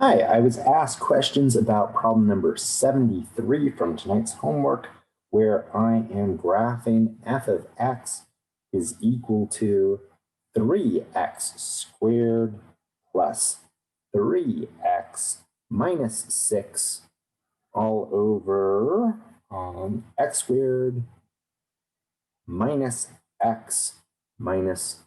Hi, I was asked questions about problem number 73 from tonight's homework, where I am graphing f of x is equal to 3x squared plus 3x minus 6 all over x squared minus x minus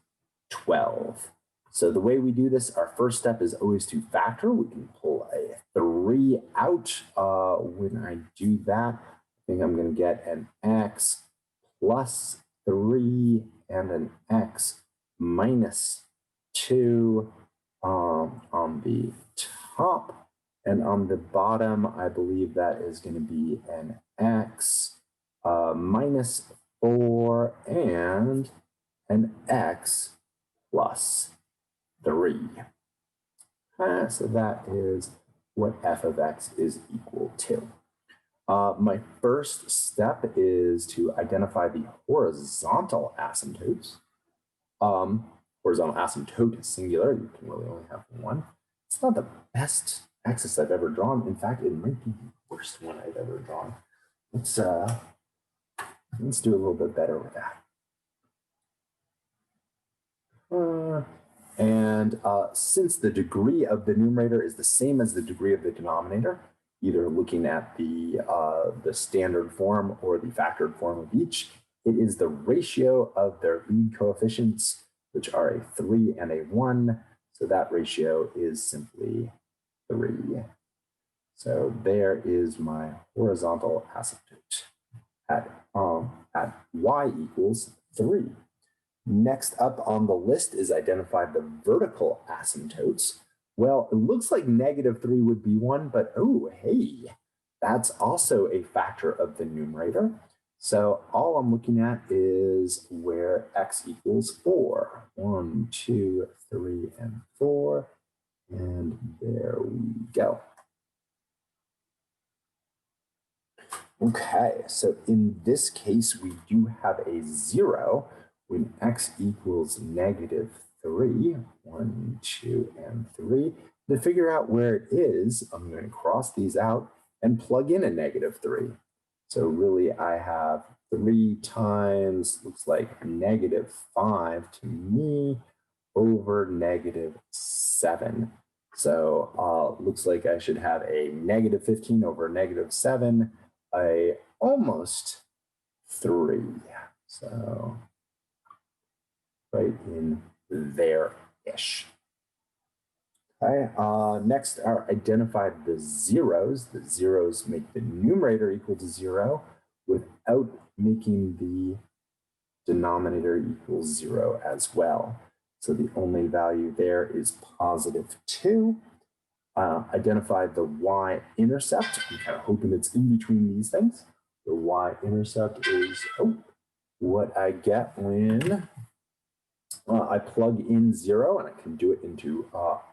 12. So the way we do this, our first step is always to factor. We can pull a 3 out. When I do that, I think I'm going to get an x plus 3 and an x minus 2 on the top. And on the bottom, I believe that is going to be an x minus 4 and an x plus 3. So that is what f of x is equal to. My first step is to identify the horizontal asymptotes. Horizontal asymptote is singular. You can really only have one. It's not the best axis I've ever drawn. In fact, it might be the worst one I've ever drawn. Let's do a little bit better with that. Since the degree of the numerator is the same as the degree of the denominator, either looking at the standard form or the factored form of each, it is the ratio of their lead coefficients, which are a 3 and a 1. So that ratio is simply 3. So there is my horizontal asymptote at y equals 3. Next up on the list is identify the vertical asymptotes. Well, it looks like -3 would be one, but oh, hey, that's also a factor of the numerator. So all I'm looking at is where x equals 4. 1, 2, 3, and 4. And there we go. Okay, so in this case, we do have a 0 when x equals -3. 1, 2, and 3. To figure out where it is, I'm going to cross these out and plug in a -3. So really, I have 3 times, looks like -5 to me, over -7. So looks like I should have a -15 over -7, a almost 3. So right in there-ish. Okay, next are identified the zeros. The zeros make the numerator equal to 0 without making the denominator equal 0 as well. So the only value there is +2. Identify the y-intercept. I'm kind of hoping it's in between these things. The y-intercept is what I get when I plug in 0, and I can do it into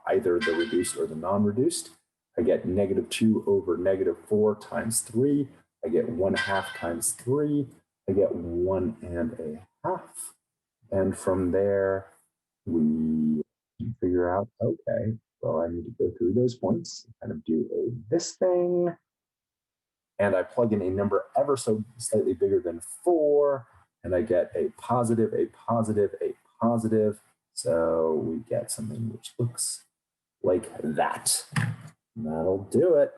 either the reduced or the non-reduced. I get -2 over -4 times 3. I get 1/2 times 3. I get 1.5. And from there, we figure out, okay, well, I need to go through those points, kind of do this thing. And I plug in a number ever so slightly bigger than 4, and I get a positive, a positive, a positive. So we get something which looks like that. That'll do it.